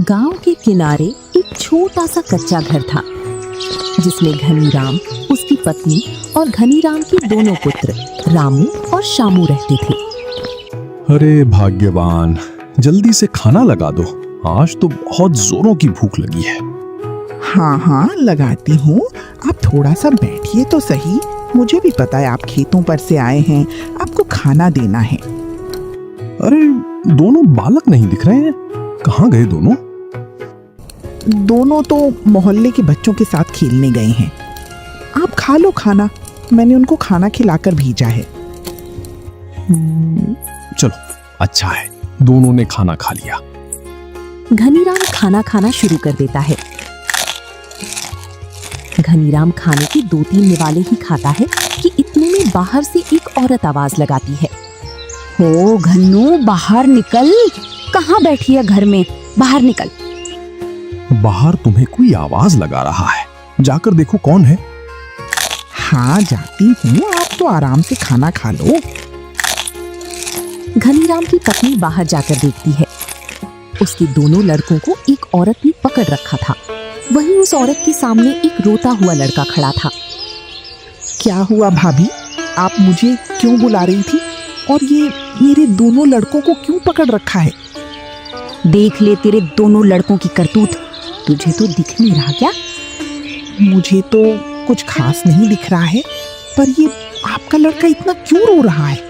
गांव के किनारे एक छोटा सा कच्चा घर था जिसमें घनीराम, उसकी पत्नी और घनीराम के दोनों पुत्र रामू और शामू रहते थे। अरे भाग्यवान, जल्दी से खाना लगा दो, आज तो बहुत जोरों की भूख लगी है। हाँ हाँ लगाती हूँ, आप थोड़ा सा बैठिए तो सही। मुझे भी पता है आप खेतों पर से आए हैं, आपको खाना देना है। अरे दोनों बालक नहीं दिख रहे हैं, कहाँ गए दोनों? दोनों तो मोहल्ले के बच्चों के साथ खेलने गए हैं। आप खा लो खाना, मैंने उनको खाना खिलाकर भेजा है। चलो अच्छा है, दोनों ने खाना खा लिया। घनीराम खाना खाना शुरू कर देता है। घनीराम खाने के 2-3 निवाले ही खाता है कि इतने में बाहर से एक औरत आवाज लगाती है। हो घन्नू, बाहर निकल, कहाँ बैठी है घर में, बाहर निकल। बाहर तुम्हें कोई आवाज लगा रहा है, जाकर देखो कौन है। हाँ जाती हूँ, आप तो आराम से खाना खा लो। घनीराम की पत्नी बाहर जाकर देखती है। उसके दोनों लड़कों को एक औरत ने पकड़ रखा था। वहीं उस औरत के सामने एक रोता हुआ लड़का खड़ा था। क्या हुआ भाभी, आप मुझे क्यों बुला रही थी? और ये मेरे दोनों लड़कों को क्यों पकड़ रखा है? देख ले तेरे दोनों लड़कों की करतूत, तुझे तो दिख नहीं रहा क्या? मुझे तो कुछ खास नहीं दिख रहा है, पर ये आपका लड़का इतना क्यों रो रहा है?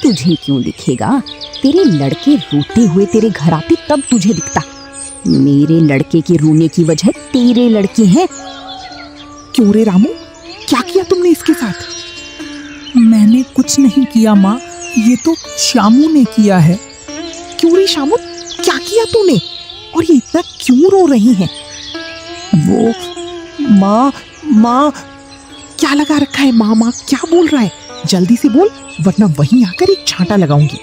तुझे क्यों दिखेगा, तेरे लड़के रोते हुए तेरे घर आते तब तुझे दिखता। मेरे लड़के के रोने की वजह तेरे लड़के हैं। क्यों रे रामू, क्या किया तुमने इसके साथ? मैंने कुछ नहीं किया माँ, ये तो शामू ने किया है। क्यों रे शामू, क्या किया तूने? और ये इतना क्यों रो रही हैं? वो माँ क्या लगा रखा है? माँ क्या बोल रहा है? जल्दी से बोल, वरना वहीं आकर एक छांटा लगाऊंगी।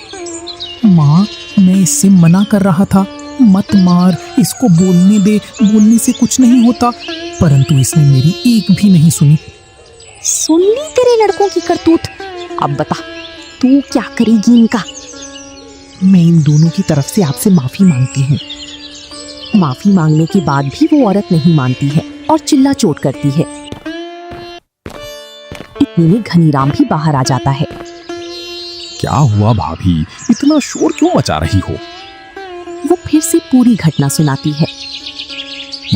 माँ, मैं इससे मना कर रहा था, मत मार, इसको बोलने दे, बोलने से कुछ नहीं होता, परंतु इसने मेरी एक भी नहीं सुनी। सुन ली तेरे लड़कों की करतूत, अब बता तू क्या करेगी इनका? मैं इन दोनों की तरफ से आपसे माफी मांगती हूँ। माफी मांगने के बाद भी वो औरत नहीं मानती है और चिल्ला चोट करती है। इतने में घनीराम भी बाहर आ जाता है। क्या हुआ भाभी, इतना शोर क्यों मचा रही हो? वो फिर से पूरी घटना सुनाती है।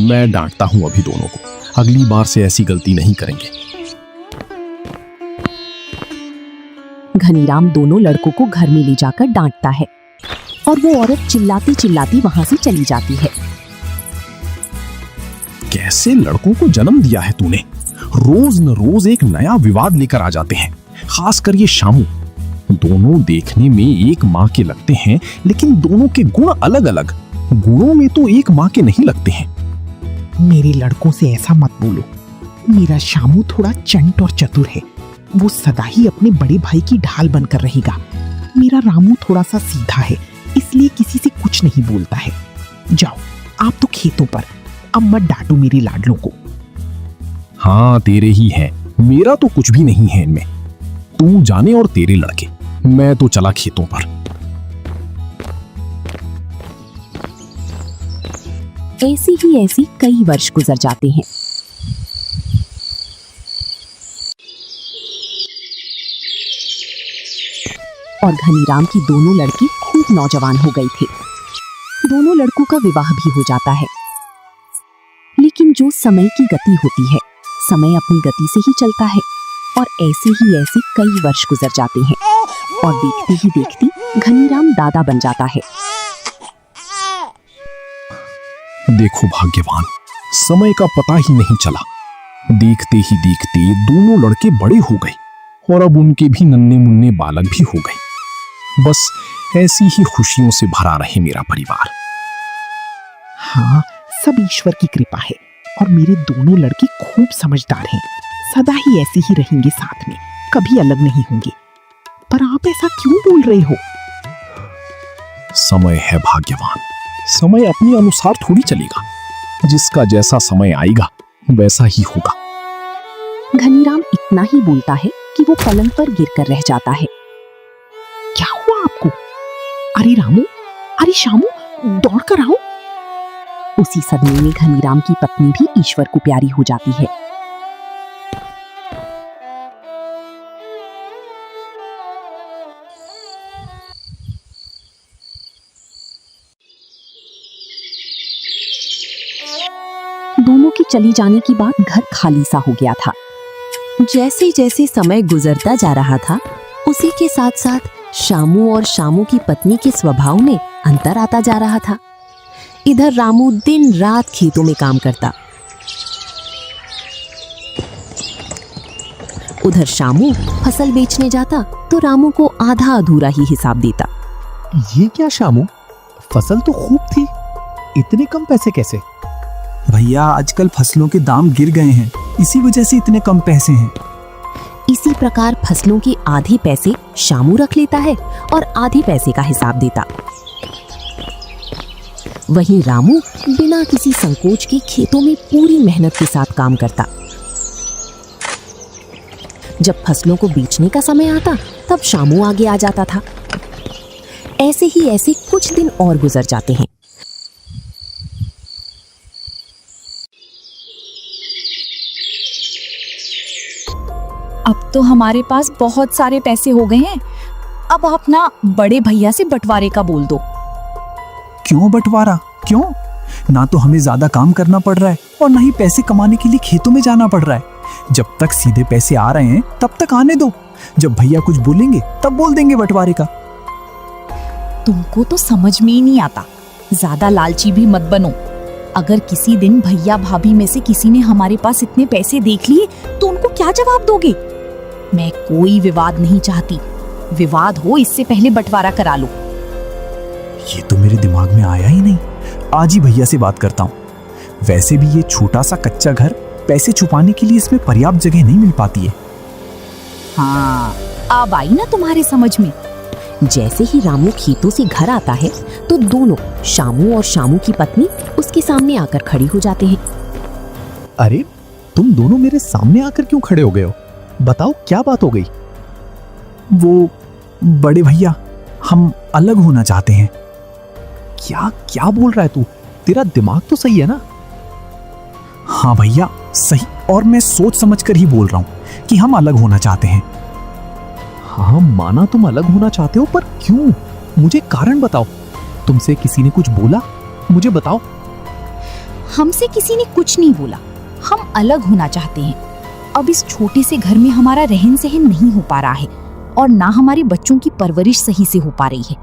मैं डांटता हूँ अभी दोनों को, अगली बार से ऐसी गलती नहीं करेंगे। घनीराम दोनों लड़कों को घर में ले जाकर डांटता है और वो औरत चिल्लाती चिल्लाती वहां से चली जाती है। कैसे लड़कों को जन्म दिया है तूने? रोज न रोज एक नया विवाद लेकर आ जाते हैं, खासकर ये शामू। दोनों देखने में एक माँ के लगते हैं, लेकिन दोनों के गुण अलग अलग। गुणों में तो एक माँ के नहीं लगते हैं। मेरे लड़कों से ऐसा मत बोलो। मेरा शामू थोड़ा चंट और चतुर है, वो सदा ही अपने बड़े भाई की ढाल बनकर रहेगा। मेरा रामू थोड़ा सा सीधा है, इसलिए किसी से कुछ नहीं बोलता है। जाओ आप तो खेतों पर, अब मत डांटो मेरे लाडलों को। हाँ तेरे ही हैं, मेरा तो कुछ भी नहीं है इनमें। तू जाने और तेरे लड़के, मैं तो चला खेतों पर। ऐसी कई वर्ष गुजर जाते हैं। और घनीराम की दोनों लड़के खूब नौजवान हो गए थे। दोनों लड़कों का विवाह भी हो जाता है। लेकिन जो समय की गति होती है, समय अपनी गति से ही चलता है और ऐसे कई वर्ष गुजर जाते हैं और देखते ही देखते घनीराम दादा बन जाता है। देखो भाग्यवान, समय का पता ही नहीं चला। देखते ही देखते दोनों लड़के बड़े हो गए और अब उनके भी नन्हे मुन्ने बालक भी हो गए। बस ऐसी ही खुशियों से भरा रहे मेरा परिवार। हाँ, सब ईश्वर की कृपा है और मेरे दोनों लड़के खूब समझदार हैं। सदा ही ऐसे ही रहेंगे साथ में, कभी अलग नहीं होंगे। पर आप ऐसा क्यों बोल रहे हो? समय है भाग्यवान, समय अपने अनुसार थोड़ी चलेगा। जिसका जैसा समय आएगा वैसा ही होगा। घनीराम इतना ही बोलता है कि कि वो पलंग पर गिरकर रह जाता है। क्या हुआ आपको? अरे रामू, अरे शामू, दौड़ कर आओ। उसी सदमे में घनीराम की पत्नी भी ईश्वर को प्यारी हो जाती है। दोनों के चली जाने के बाद घर खाली सा हो गया था। जैसे जैसे समय गुजरता जा रहा था, उसी के साथ साथ शामू और शामू की पत्नी के स्वभाव में अंतर आता जा रहा था। इधर रामू दिन रात खेतों में काम करता, उधर शामू फसल बेचने जाता तो रामू को आधा अधूरा ही हिसाब देता। ये क्या शामू, फसल तो खूब थी, इतने कम पैसे कैसे? भैया आजकल फसलों के दाम गिर गए हैं, इसी वजह से इतने कम पैसे हैं। इसी प्रकार फसलों के आधे पैसे शामू रख लेता है और आधे पैसे का हिसाब देता। वहीं रामू बिना किसी संकोच के खेतों में पूरी मेहनत के साथ काम करता। जब फसलों को बेचने का समय आता तब शामू आगे आ जाता था। ऐसे ही ऐसे कुछ दिन और गुजर जाते हैं। अब तो हमारे पास बहुत सारे पैसे हो गए हैं। अब आप ना बड़े भैया से बंटवारे का बोल दो। क्यों बंटवारा? क्यों? ना तो हमें ज्यादा काम करना पड़ रहा है और ना ही पैसे कमाने के लिए खेतों में जाना पड़ रहा है। जब तक सीधे पैसे आ रहे हैं तब तक आने दो, जब भैया कुछ बोलेंगे तब बोल देंगे बंटवारे का। तुमको तो समझ में ही नहीं आता, ज्यादा लालची भी मत बनो। अगर किसी दिन भैया भाभी में से किसी ने हमारे पास इतने पैसे देख लिए तो उनको क्या जवाब दोगे? मैं कोई विवाद नहीं चाहती, विवाद हो इससे पहले बंटवारा करा लो। ये तो मेरे दिमाग में आया ही नहीं, आज ही भैया से बात करता हूँ। वैसे भी ये छोटा सा कच्चा घर पैसे छुपाने के लिए इसमें पर्याप्त जगह नहीं मिल पाती है। हाँ, अब आई ना तुम्हारे समझ में। जैसे ही रामू खेतों से घर आता है तो दोनों शामू और शामू की पत्नी उसके सामने आकर खड़ी हो जाते हैं। अरे तुम दोनों मेरे सामने आकर क्यों खड़े हो गए हो? बताओ क्या बात हो गई? वो बड़े भैया, हम अलग होना चाहते हैं। क्या क्या बोल रहा है तू? तेरा दिमाग तो सही है ना? हाँ भैया सही, और मैं सोच समझ कर ही बोल रहा हूँ कि हम अलग होना चाहते हैं। हाँ माना तुम अलग होना चाहते हो, पर क्यों? मुझे कारण बताओ। तुमसे किसी ने कुछ बोला? मुझे बताओ। हमसे किसी ने कुछ नहीं बोला, हम अलग होना चाहते हैं। अब इस छोटे से घर में हमारा रहन सहन नहीं हो पा रहा है और ना हमारे बच्चों की परवरिश सही से हो पा रही है।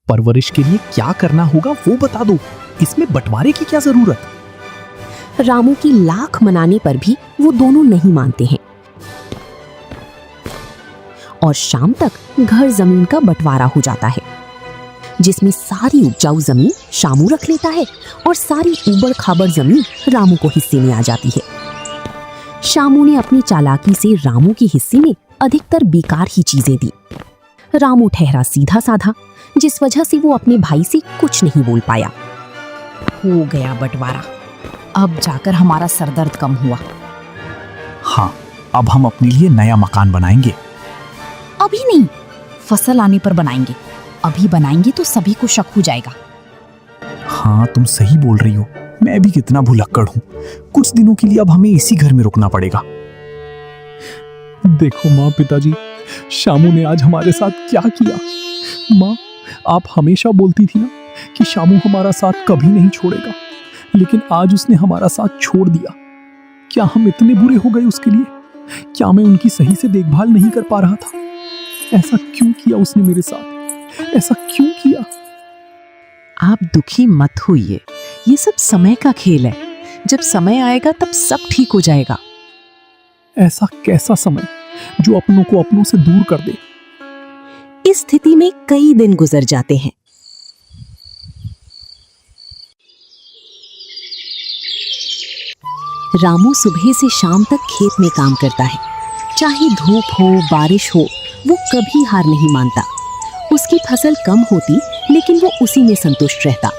परवरिश के लिए क्या करना होगा वो बता दो, इसमें बंटवारे की क्या जरूरत? रामू की लाख मनाने पर भी वो दोनों नहीं मानते हैं और शाम तक घर जमीन का बंटवारा हो जाता है, जिसमें सारी उपजाऊ जमीन शामू रख लेता है और सारी ऊबड़ खाबड़ जमीन रामू को हिस्से में आ जाती है। शामू ने अपनी चालाकी से रामू के हिस्से में अधिकतर बेकार ही चीजें दी। रामू ठहरा सीधा साधा, जिस वजह से वो अपने भाई से कुछ नहीं बोल पाया। हो गया बंटवारा, अब जाकर हमारा सरदर्द कम हुआ। हाँ, अब हम अपने लिए नया मकान बनाएंगे। अभी नहीं, फसल आने पर बनाएंगे। अभी बनाएंगे तो सभी को शक हो जाएगा। हाँ तुम सही बोल रही हो, मैं भी कितना भुलक्कड़ हूँ। कुछ दिनों के लिए अब हमें इसी घर में रुकना पड़ेगा। देखो माँ, पिताजी, शामू ने आज हमारे साथ क्या किया। माँ, आप हमेशा बोलती थी ना कि शामू हमारा साथ कभी नहीं छोड़ेगा, लेकिन आज उसने हमारा साथ छोड़ दिया। क्या हम इतने बुरे हो गए उसके लिए? क्या मैं उनकी सही से देखभाल नहीं कर पा रहा था? ऐसा क्यों किया उसने मेरे साथ? ऐसा क्यों किया? आप दुखी मत होइए, ये सब समय का खेल है। जब समय आएगा तब सब ठीक हो जाएगा। ऐसा कैसा समय जो अपनों को अपनों से दूर कर दे? इस स्थिति में कई दिन गुजर जाते हैं। रामू सुबह से शाम तक खेत में काम करता है। चाहे धूप हो बारिश हो, वो कभी हार नहीं मानता। उसकी फसल कम होती लेकिन वो उसी में संतुष्ट रहता।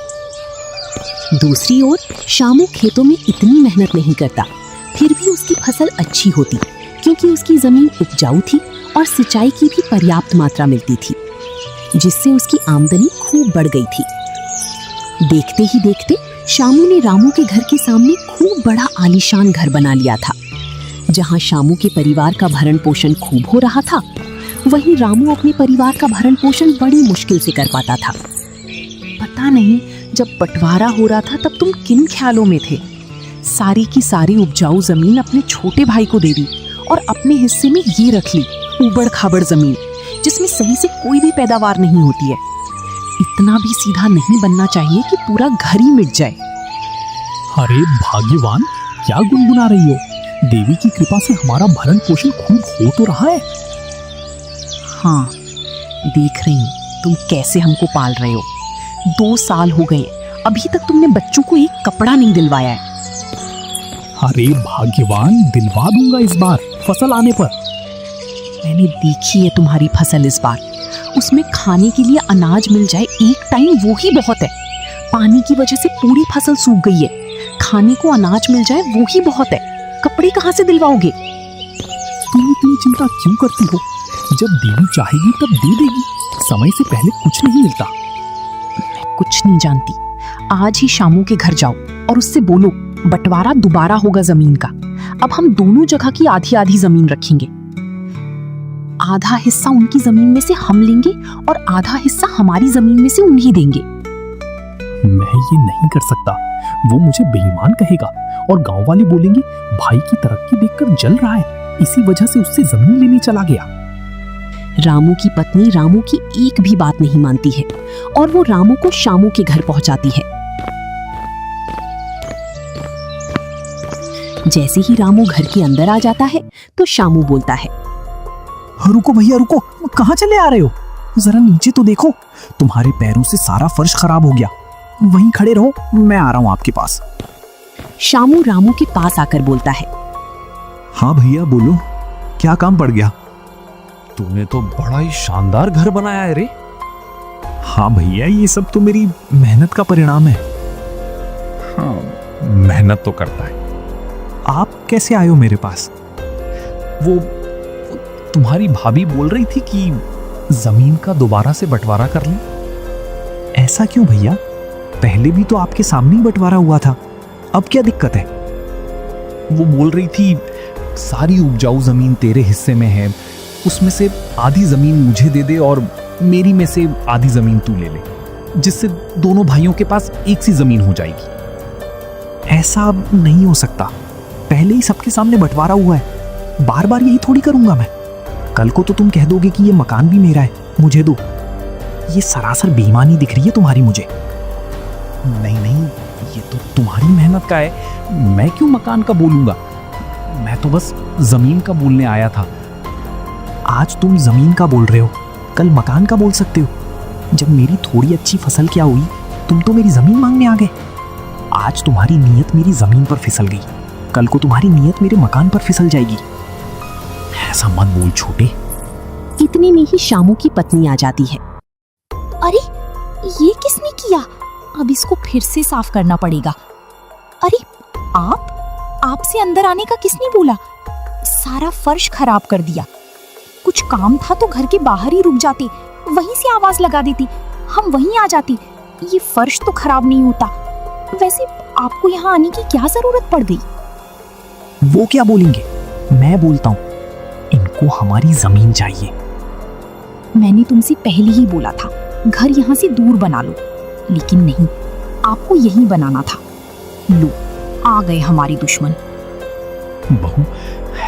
दूसरी ओर शामू खेतों में इतनी मेहनत नहीं करता, फिर भी उसकी फसल अच्छी होती क्योंकि उसकी जमीन उपजाऊ थी और सिंचाई की भी पर्याप्त मात्रा मिलती थी, जिससे उसकी आमदनी खूब बढ़ गई थी। देखते ही देखते शामू ने रामू के घर के सामने खूब बड़ा आलीशान घर बना लिया था। जहां शामू के परिवार का भरण पोषण खूब हो रहा था, वहीं रामू अपने परिवार का भरण पोषण बड़ी मुश्किल से कर पाता था। पता नहीं जब बंटवारा हो रहा था तब तुम किन ख्यालों में थे। सारी की सारी उपजाऊ जमीन अपने छोटे भाई को दे दी और अपने हिस्से में ये रख ली ऊबड़ खाबड़ जमीन, जिसमें सही से कोई भी पैदावार नहीं होती है। इतना भी सीधा नहीं बनना चाहिए कि पूरा घर ही मिट जाए। अरे भाग्यवान, क्या गुनगुना रही हो? देवी की कृपा से हमारा भरण पोषण खूब हो तो रहा है। हाँ, देख रही हूँ तुम कैसे हमको पाल रहे हो। 2 साल हो गए, अभी तक तुमने बच्चों को एक कपड़ा नहीं दिलवाया है। अरे भाग्यवान, दिलवा दूंगा इस बार फसल आने पर। मैंने देखी है तुम्हारी फसल इस बार। उसमें खाने के लिए अनाज मिल जाए एक टाइम, वो ही बहुत है। पानी की वजह से पूरी फसल सूख गई है। खाने को अनाज मिल जाए वो ही बहुत है। कपड़े कहाँ से दिलवाओगे? तुम इतनी चिंता क्यों करती हो? जब देवी चाहेगी तब दे देगी। समय से पहले कुछ नहीं मिलता। कुछ नहीं जानती। आज ही शामू के घर जाओ और उससे बोलो बंटवारा दोबारा होगा जमीन का। अब हम दोनों जगह की आधी आधी जमीन रखेंगे। आधा हिस्सा उनकी जमीन में से हम लेंगे और आधा हिस्सा हमारी जमीन में से उन्हें देंगे। मैं ये नहीं कर सकता। वो मुझे बेईमान कहेगा और गांव वाले बोलेंगे भाई की तरक्की देखकर जल रहा है, इसी वजह से उससे जमीन लेने चला गया। रामू की पत्नी रामू की एक भी बात नहीं मानती है और वो रामू को शामू के घर पहुंचाती है। जैसे ही रामू घर के अंदर आ जाता है तो शामू बोलता है, रुको भैया रुको, कहाँ चले आ रहे हो? जरा नीचे तो देखो, तुम्हारे पैरों से सारा फर्श खराब हो गया। वहीं खड़े रहो, मैं आ रहा हूँ आपके पास। शामू रामू के पास आकर बोलता है, हाँ भैया बोलो, क्या काम पड़ गया? तूने तो बड़ा ही शानदार घर बनाया है रे। हाँ भैया, ये सब तो मेरी मेहनत का परिणाम है। हाँ, मेहनत तो करता है। आप कैसे आए हो मेरे पास? वो तुम्हारी भाभी बोल रही थी कि जमीन का दोबारा से बंटवारा कर लें। ऐसा क्यों भैया? पहले भी तो आपके सामने ही बंटवारा हुआ था, अब क्या दिक्कत है? वो बोल रही थी सारी उपजाऊ जमीन तेरे हिस्से में है, उसमें से आधी जमीन मुझे दे दे और मेरी में से आधी जमीन तू ले ले, जिससे दोनों भाइयों के पास एक सी जमीन हो जाएगी। ऐसा अब नहीं हो सकता। पहले ही सबके सामने बंटवारा हुआ है, बार बार यही थोड़ी करूंगा मैं। कल को तो तुम कह दोगे कि ये मकान भी मेरा है, मुझे दो। ये सरासर बेईमानी दिख रही है तुम्हारी मुझे। नहीं नहीं, ये तो तुम्हारी मेहनत का है, मैं क्यों मकान का बोलूंगा? मैं तो बस जमीन का बोलने आया था। आज तुम जमीन का बोल रहे हो, कल मकान का बोल सकते हो। जब मेरी थोड़ी अच्छी फसल क्या हुई, तुम तो मेरी जमीन मांगने आ गए। आज तुम्हारी नीयत मेरी जमीन पर फिसल गई, कल को तुम्हारी नीयत मेरे मकान पर फिसल जाएगी। ऐसा मत बोल छोटे। इतने में ही शामू की पत्नी आ जाती है। अरे ये किसने किया? अब इसको फिर से साफ करना पड़ेगा। अरे आपसे अंदर आने का किसने बोला? सारा फर्श खराब कर दिया। कुछ काम था तो घर के बाहर ही रुक जाती, वहीं से आवाज लगा देती, हम वहीं आ जाती। ये फर्श तो खराब नहीं होता। वैसे आपको यहाँ आने की क्या जरूरत पड़ गई? वो क्या बोलेंगे? मैं बोलता हूँ, इनको हमारी जमीन चाहिए। मैंने तुमसे पहले ही बोला था घर यहाँ से दूर बना लो, लेकिन नहीं, आपको यहीं बनाना था। लो, आ गए हमारे दुश्मन। बहू,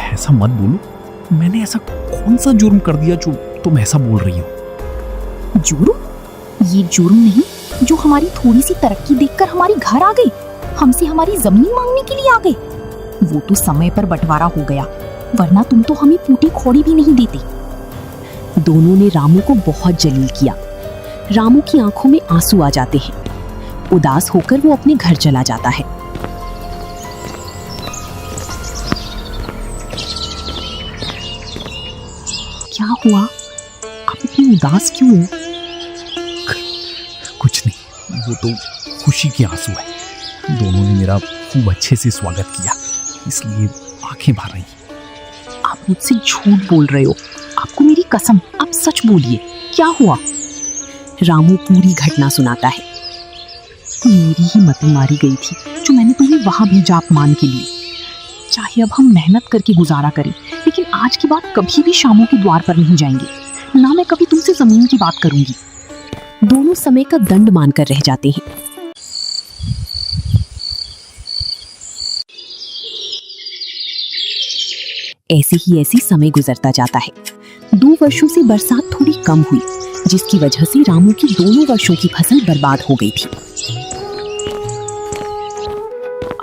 ऐसा मत बोलो। मैंने ऐसा कौन सा जुर्म कर दिया जो तुम ऐसा बोल रही हो? जुर्म? ये जुर्म नहीं जो हमारी थोड़ी सी तरक्की देखकर हमारे घर आ गई, हमसे हमारी जमीन मांगने के लिए आ गए। वो तो समय पर बंटवारा हो गया, वरना तुम तो हमें फूटी खोड़ी भी नहीं देते। दोनों ने रामू को बहुत जलील किया। रामू की आंखों में आंसू आ जाते हैं। उदास होकर वो अपने घर चला जाता है। क्या हुआ? आप इतनी उदास क्यों हो? कुछ नहीं, वो तो खुशी के आंसू है। दोनों ने मेरा खूब अच्छे से स्वागत किया, इसलिए आंखें भर रही। आप मुझसे झूठ बोल रहे हो। आपको मेरी कसम, आप सच बोलिए, क्या हुआ? रामू पूरी घटना सुनाता है। मेरी ही मत मारी गई थी जो मैंने तुम्हें वहां भेजा अपमान के लिए। चाहे अब हम मेहनत करके गुजारा करें, लेकिन आज के बाद कभी भी शामू के द्वार पर नहीं जाएंगे, ना मैं कभी तुमसे जमीन की बात करूंगी। दोनों समय का दंड मानकर रह जाते हैं। ऐसे ही समय गुजरता जाता है। 2 वर्षों से बरसात थोड़ी कम हुई, जिसकी वजह से रामू की दोनों वर्षों की फसल बर्बाद हो गई थी।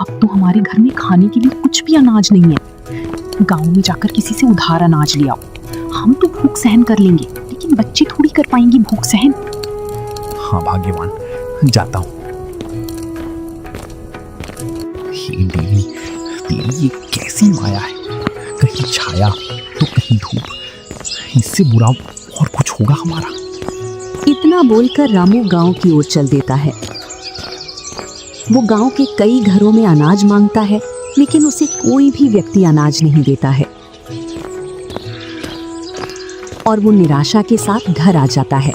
अब तो हमारे घर में खाने के लिए कुछ भी अनाज नहीं है। गांव में जाकर किसी से उधार अनाज ले आओ। हम तो भूख सहन कर लेंगे, लेकिन बच्चे थोड़ी कर पाएंगे भूख सहन। हाँ भाग्यवान, जाता हूँ। हे देवी, तेरी ये कैसी माया है, कहीं छाया तो कहीं धूप। इससे बुरा और कुछ होगा हमारा। इतना बोलकर रामू गांव की ओर चल देता है। वो गांव के कई घरों में अनाज मांगता है, लेकिन उसे कोई भी व्यक्ति अनाज नहीं देता है और वो निराशा के साथ घर आ जाता है।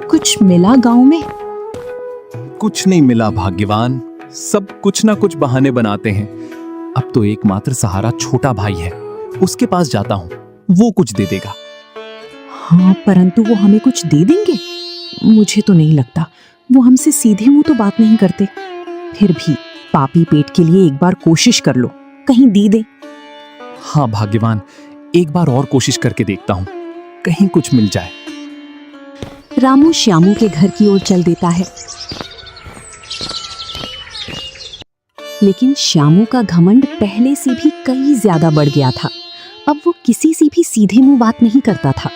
कुछ मिला गांव में? कुछ नहीं मिला भाग्यवान, सब कुछ ना कुछ बहाने बनाते हैं। अब तो एकमात्र सहारा छोटा भाई है, उसके पास जाता हूँ, वो कुछ दे देगा। हाँ, परंतु वो हमें कुछ दे देंगे? मुझे तो नहीं लगता। वो हमसे सीधे मुंह तो बात नहीं करते। फिर भी पापी पेट के लिए एक बार कोशिश कर लो, कहीं दे दे। हाँ भाग्यवान, एक बार और कोशिश करके देखता हूँ, कहीं कुछ मिल जाए। रामू श्यामू के घर की ओर चल देता है, लेकिन श्यामू का घमंड पहले से भी कई ज्यादा बढ़ गया था। अब वो किसी से भी सीधे मुंह बात नहीं करता था।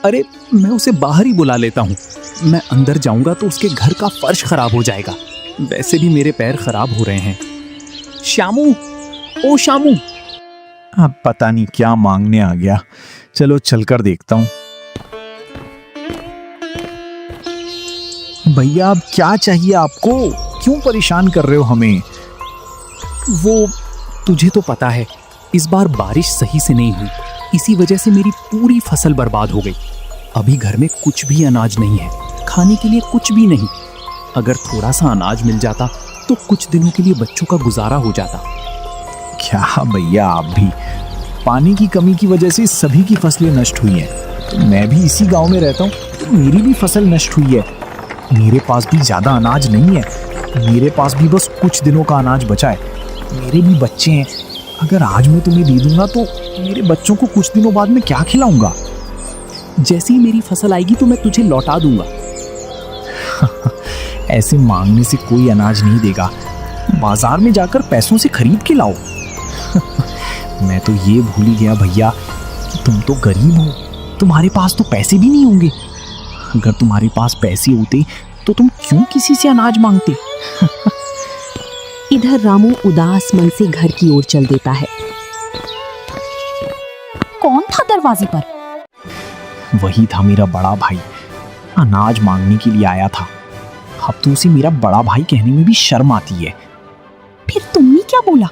अरे मैं उसे बाहर ही बुला लेता हूँ। मैं अंदर जाऊंगा तो उसके घर का फर्श खराब हो जाएगा। वैसे भी मेरे पैर खराब हो रहे हैं। श्यामू, ओ श्यामू। अब पता नहीं क्या मांगने आ गया। चलो चलकर देखता हूँ। भैया, अब क्या चाहिए आपको? क्यों परेशान कर रहे हो हमें? वो तुझे तो पता है, इस बार बारिश सही से नहीं हुई, इसी वजह से मेरी पूरी फसल बर्बाद हो गई। अभी घर में कुछ भी अनाज नहीं है, खाने के लिए कुछ भी नहीं। अगर थोड़ा सा अनाज मिल जाता तो कुछ दिनों के लिए बच्चों का गुजारा हो जाता। क्या भैया, आप भी पानी की कमी की वजह से सभी की फसलें नष्ट हुई हैं। तो मैं भी इसी गांव में रहता हूँ, तो मेरी भी फसल नष्ट हुई है। मेरे पास भी ज्यादा अनाज नहीं है, मेरे पास भी बस कुछ दिनों का अनाज बचा है। मेरे भी बच्चे हैं, अगर आज मैं तुम्हें दे दूंगा तो मेरे बच्चों को कुछ दिनों बाद में क्या खिलाऊंगा? जैसे ही मेरी फसल आएगी तो मैं तुझे लौटा दूंगा। ऐसे मांगने से कोई अनाज नहीं देगा। बाजार में जाकर पैसों से खरीद के लाओ। मैं तो ये भूल ही गया भैया कि तुम तो गरीब हो, तुम्हारे पास तो पैसे भी नहीं होंगे। अगर तुम्हारे पास पैसे होते तो तुम क्यों किसी से अनाज मांगते? इधर रामू उदास मन से घर की ओर चल देता है। कौन था दरवाजे पर? वही था मेरा बड़ा भाई, अनाज मांगने के लिए आया था। अब तो उसे मेरा बड़ा भाई कहने में भी शर्म आती है। फिर तुमने क्या बोला?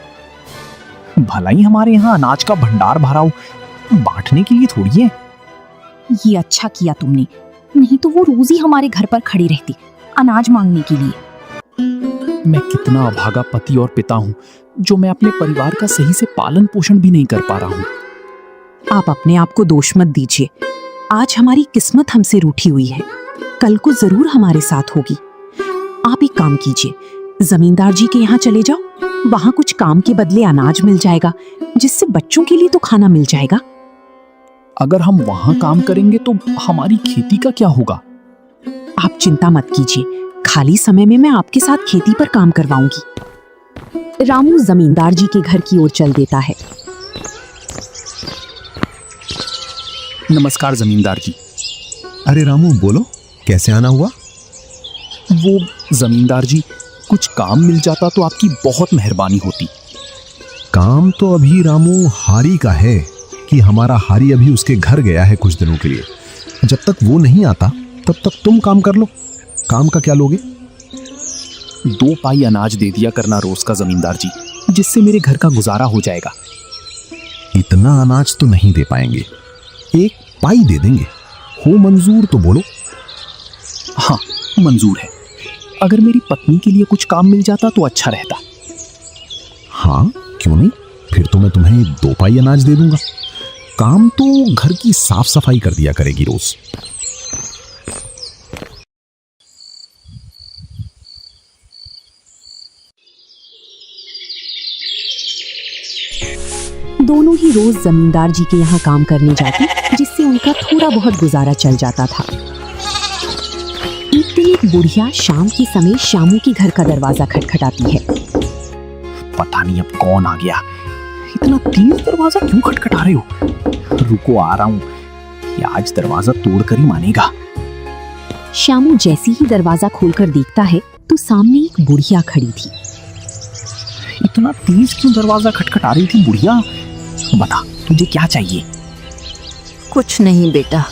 भला ही हमारे यहाँ अनाज का भंडार भरा हो, बांटने के लिए थोड़ी है। ये अच्छा किया तुमने, नहीं तो वो रोज ही हमारे घर पर खड़ी रहती अनाज मांगने के लिए। मैं कितना अभागा पति और पिता हूँ, जो मैं अपने परिवार का सही से पालन पोषण भी नहीं कर पा रहा हूँ। आप अपने आप को दोष मत दीजिए। आज हमारी किस्मत हमसे रूठी हुई है, कल को जरूर हमारे साथ होगी। आप एक काम कीजिए, जमींदार जी के यहाँ चले जाओ, वहां कुछ काम के बदले अनाज मिल जाएगा, जिससे बच्चों के लिए तो खाना मिल जाएगा। अगर हम वहां काम करेंगे तो हमारी खेती का क्या होगा? आप चिंता मत कीजिए, खाली समय में मैं आपके साथ खेती पर काम करवाऊंगी। रामू जमींदार जी के घर की ओर चल देता है। नमस्कार जमींदार जी। अरे रामू, बोलो, कैसे आना हुआ? वो जमींदार जी, कुछ काम मिल जाता तो आपकी बहुत मेहरबानी होती। काम तो अभी रामू हारी का है कि हमारा हारी अभी उसके घर गया है कुछ दिनों के लिए। जब तक वो नहीं आता तब तक तुम काम कर लो। काम का क्या लोगे? 2 पाई अनाज दे दिया करना रोज का जमींदार जी, जिससे मेरे घर का गुजारा हो जाएगा। इतना अनाज तो नहीं दे पाएंगे, 1 पाई दे देंगे। हो मंजूर तो बोलो। हाँ, मंजूर है। अगर मेरी पत्नी के लिए कुछ काम मिल जाता तो अच्छा रहता। हाँ क्यों नहीं, फिर तो मैं तुम्हें 2 पाई अनाज दे दूंगा। काम तो घर की साफ सफाई कर दिया करेगी रोज। दोनों ही रोज जमींदार जी के यहाँ काम करने जाते, जिससे उनका थोड़ा बहुत गुजारा चल जाता था। एक दिन एक बुढ़िया शाम के समय शामू के घर का दरवाजा खटखटाती है। पता नहीं अब कौन आ गया। इतना तेज दरवाजा क्यों खटखटा रहे हो? रुको, आ रहा हूं। ये आज दरवाजा तोड़कर ही मानेगा। शामू जैसे ही दरवाजा खोलकर देखता है तो सामने एक बुढ़िया खड़ी थी। इतना तेज क्यों दरवाजा खटखटा रही थी बुढ़िया? बता, तुझे क्या चाहिए? कुछ नहीं बेटा,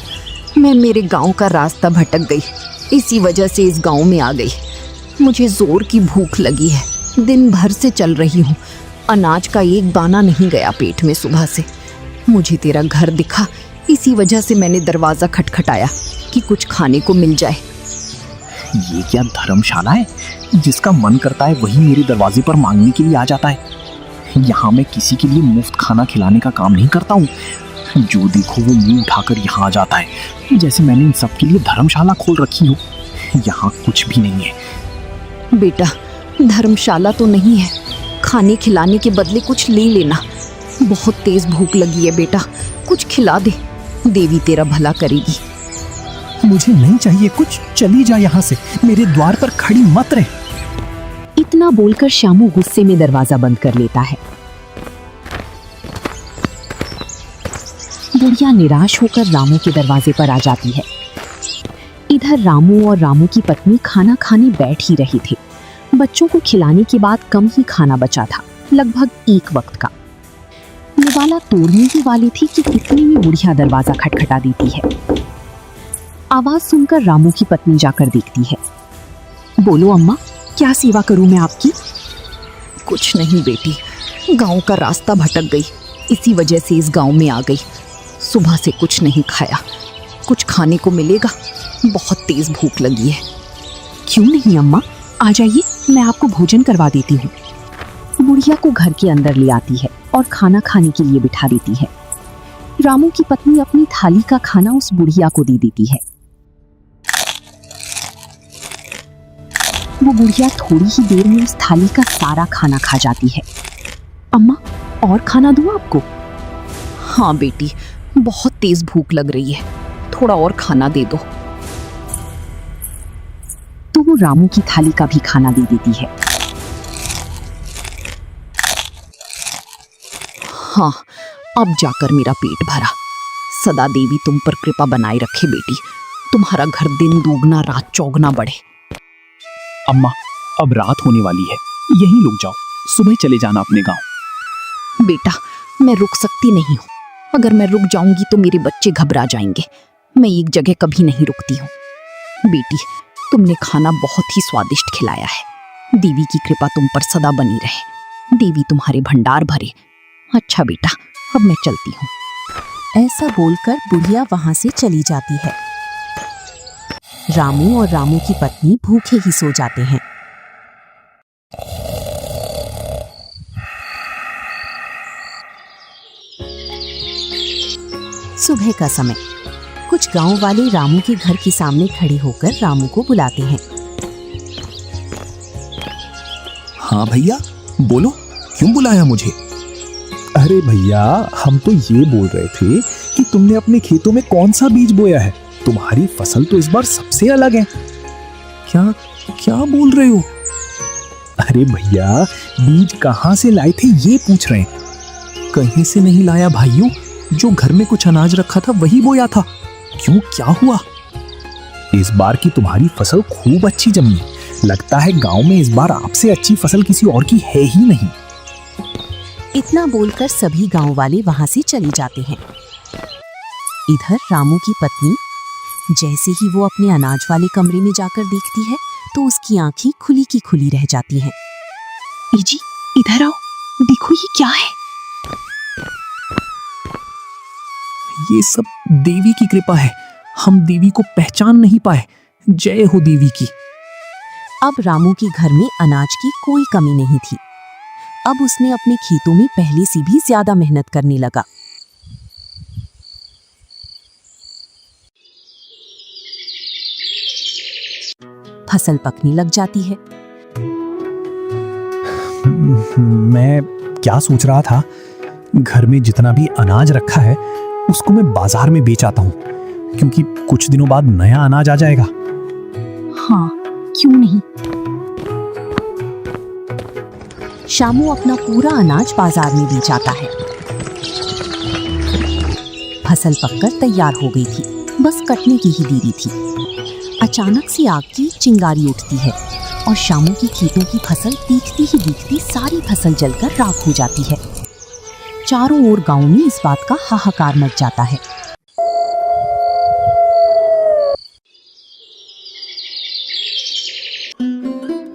मैं मेरे गांव का रास्ता भटक गई, इसी वजह से इस गांव में आ गई। मुझे जोर की भूख लगी है, दिन भर से चल रही हूँ, अनाज का एक दाना नहीं गया पेट में सुबह से। मुझे तेरा घर दिखा, इसी वजह से मैंने दरवाजा खटखटाया कि कुछ खाने को मिल जाए। ये क्या धर्मशाला है? जिसका मन करता है वही मेरे दरवाजे पर मांगने के लिए आ जाता है। यहाँ मैं किसी के लिए मुफ्त खाना खिलाने का काम नहीं करता हूँ। जो देखो वो मुंह उठाकर यहाँ आ जाता है, जैसे मैंने इन सब के लिए धर्मशाला खोल रखी हो। यहाँ कुछ भी नहीं है। बेटा, धर्मशाला तो नहीं है, खाने खिलाने के बदले कुछ ले लेना। बहुत तेज भूख लगी है बेटा, कुछ खिला दे, देवी तेरा भला करेगी। मुझे नहीं चाहिए कुछ, चली जा यहाँ से, मेरे द्वार पर खड़ी मत रह। इतना बोलकर शामू गुस्से में दरवाजा बंद कर लेता है। बुढ़िया निराश होकर रामू के दरवाजे पर आ जाती है। इधर रामू और रामू की पत्नी खाना खाने बैठ ही रहे थे। बच्चों को खिलाने के बाद कम ही खाना बचा था, लगभग 1 वक्त का। निवाला तोड़ने ही वाली थी कि इतने में बुढ़िया दरवाजा खटखटा देती है। आवाज सुनकर रामू की पत्नी जाकर देखती है। बोलो अम्मा, क्या सेवा करूं मैं आपकी? कुछ नहीं बेटी, गांव का रास्ता भटक गई, इसी वजह से इस गांव में आ गई। सुबह से कुछ नहीं खाया, कुछ खाने को मिलेगा? बहुत तेज भूख लगी है। क्यों नहीं अम्मा, आ जाइए, मैं आपको भोजन करवा देती हूँ। बुढ़िया को घर के अंदर ले आती है और खाना खाने के लिए बिठा देती है। रामू की पत्नी अपनी थाली का खाना उस बुढ़िया को दे देती है। वो बुढ़िया थोड़ी ही देर में उस थाली का सारा खाना खा जाती है। अम्मा, और खाना दूं आपको? हाँ बेटी, बहुत तेज भूख लग रही है, थोड़ा और खाना दे दो। तो वो रामू की थाली का भी खाना दे देती है। हाँ, अब जाकर मेरा पेट भरा। सदा देवी तुम पर कृपा बनाए रखे बेटी, तुम्हारा घर दिन दुगना रात चौगना बढ़े। अम्मा, अब रात होने वाली है, यहीं रुक जाओ, सुबह चले जाना अपने गांव। बेटा, मैं रुक सकती नहीं हूँ, अगर मैं रुक जाऊंगी तो मेरे बच्चे घबरा जाएंगे। मैं एक जगह कभी नहीं रुकती हूँ। बेटी, तुमने खाना बहुत ही स्वादिष्ट खिलाया है, देवी की कृपा तुम पर सदा बनी रहे, देवी तुम्हारे भंडार भरे। अच्छा बेटा, अब मैं चलती हूँ। ऐसा बोलकर बुढ़िया वहां से चली जाती है। रामू और रामू की पत्नी भूखे ही सो जाते हैं। सुबह का समय, कुछ गांव वाले रामू के घर के सामने खड़े होकर रामू को बुलाते हैं। हाँ भैया, बोलो, क्यों बुलाया मुझे? अरे भैया, हम तो ये बोल रहे थे कि तुमने अपने खेतों में कौन सा बीज बोया है? तुम्हारी फसल तो इस बार सबसे अलग है। क्या क्या बोल रहे हो? अरे भैया, बीज कहाँ से लाए थे ये पूछ रहे हैं। कहीं से नहीं लाया भाइयों, जो घर में कुछ अनाज रखा था वही बोया था। क्यों, क्या हुआ? इस बार की तुम्हारी फसल खूब अच्छी जमी, लगता है गांव में इस बार आपसे अच्छी फसल किसी और की है ही नहीं। इतना बोलकर सभी गांव वाले वहां से चले जाते हैं। इधर रामू की पत्नी जैसे ही वो अपने अनाज वाले कमरे में जाकर देखती है तो उसकी आंखें खुली की खुली रह जाती हैं। जी, इधर आओ, देखो ये क्या है? ये सब देवी की कृपा है। हम देवी को पहचान नहीं पाए। जय हो देवी की। अब रामू के घर में अनाज की कोई कमी नहीं थी। अब उसने अपने खेतों में पहले से भी ज्यादा मेहनत करने लगा। फसल पकने लग जाती है। मैं क्या सोच रहा था, घर में जितना भी अनाज रखा है उसको मैं बाजार में बेच आता हूँ, क्योंकि कुछ दिनों बाद नया अनाज आ जाएगा। हाँ, क्यों नहीं। शामू अपना पूरा अनाज बाजार में बेच आता है। फसल पककर तैयार हो गई थी, बस कटने की ही देरी थी। अचानक से आग की चिंगारी उठती है और शामू की खेतों की फसल दिखती ही दिखती सारी फसल जलकर राख हो जाती है। चारों ओर गांव में इस बात का हाहाकार मच जाता है।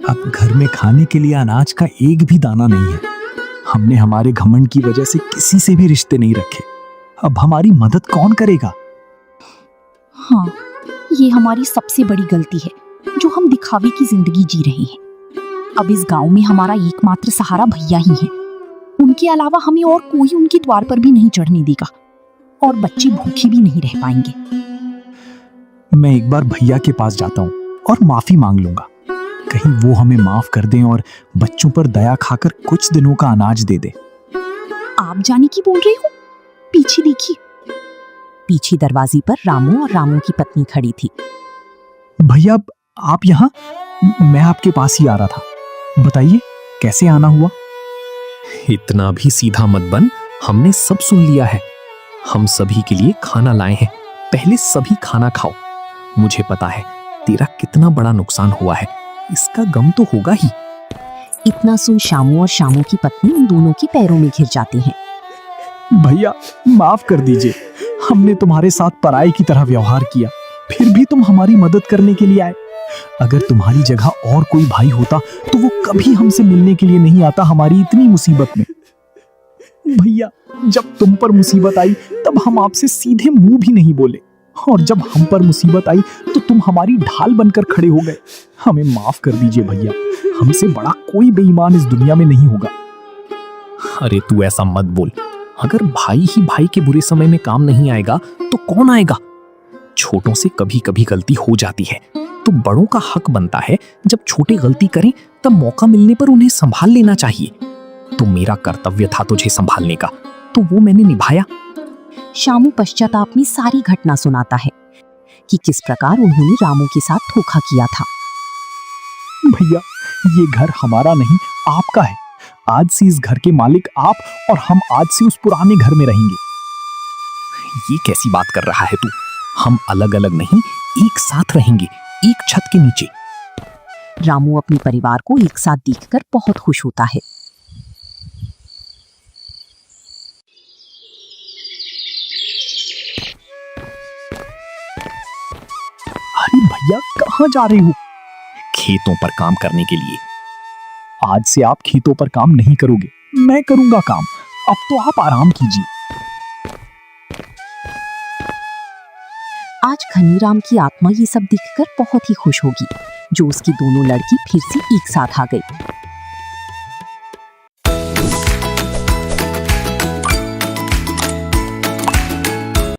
अब घर में खाने के लिए अनाज का एक भी दाना नहीं है। हमने हमारे घमंड की वजह से किसी से भी रिश्ते नहीं रखे। अब हमारी मदद कौन करेगा? हाँ, ये हमारी सबसे बड़ी गलती है जो हम दिखावे की जिंदगी जी रहे हैं। अब इस गांव में हमारा एकमात्र सहारा भैया ही है। उनके अलावा हमें और कोई उनके द्वार पर भी नहीं चढ़ने देगा और बच्चे भूखे भी नहीं रह पाएंगे। मैं एक बार भैया के पास जाता हूँ और माफी मांग लूंगा। कहीं वो हमें माफ कर दें और बच्चों पर दया खाकर कुछ दिनों का अनाज दे दे। आप जाने की बोल रहे हो? पीछे देखिए। पीछे दरवाजे पर रामू और रामू की पत्नी खड़ी थी। भैया, आप यहाँ? मैं आपके पास ही आ रहा था। बताइए कैसे आना हुआ? इतना भी सीधा मत बन। हमने सब सुन लिया है। हम सभी के लिए खाना लाए हैं। पहले सभी खाना खाओ। मुझे पता है तेरा कितना बड़ा नुकसान हुआ है। इसका गम तो होगा ही। इतना सुन शामू और शामू की पत्नी उन दोनों के पैरों में घिर जाते हैं। भैया, माफ कर दीजिए। हमने तुम्हारे साथ पराये की तरह व्यवहार किया, फिर भी तुम हमारी मदद करने के लिए आए। अगर तुम्हारी जगह और कोई भाई होता तो वो कभी हमसे मिलने के लिए नहीं आता हमारी इतनी मुसीबत में। भैया, जब तुम पर मुसीबत आई तब हम आपसे सीधे मुंह भी नहीं बोले, और जब हम पर मुसीबत आई तो तुम हमारी ढाल बनकर खड़े हो गए। हमें माफ कर दीजिए भैया। हमसे बड़ा कोई बेईमान इस दुनिया में नहीं होगा। अरे तू ऐसा मत बोल। अगर भाई ही भाई के बुरे समय में काम नहीं आएगा तो कौन आएगा? छोटों से कभी कभी गलती हो जाती है, तो बड़ों का हक बनता है जब छोटे गलती करें तब मौका मिलने पर उन्हें संभाल लेना चाहिए। तो मेरा कर्तव्य था तुझे संभालने का, तो वो मैंने निभाया। शामू पश्चाताप में सारी घटना सुनाता है कि किस प्रकार उन्होंने रामू के साथ धोखा किया था। भैया, ये घर हमारा नहीं आपका है। आज से इस घर के मालिक आप, और हम आज से उस पुराने घर में रहेंगे। ये कैसी बात कर रहा है तू? हम अलग अलग नहीं, एक साथ रहेंगे, एक छत के नीचे। रामू अपने परिवार को एक साथ देखकर बहुत खुश होता है। अरे भैया, कहाँ जा रहे हो? खेतों पर काम करने के लिए। आज से आप खेतों पर काम नहीं करोगे, मैं करूंगा काम। अब तो आप आराम कीजिए। आज खनीराम की आत्मा ये सब देखकर बहुत ही खुश होगी, जो उसकी दोनों लड़की फिर से एक साथ आ गई।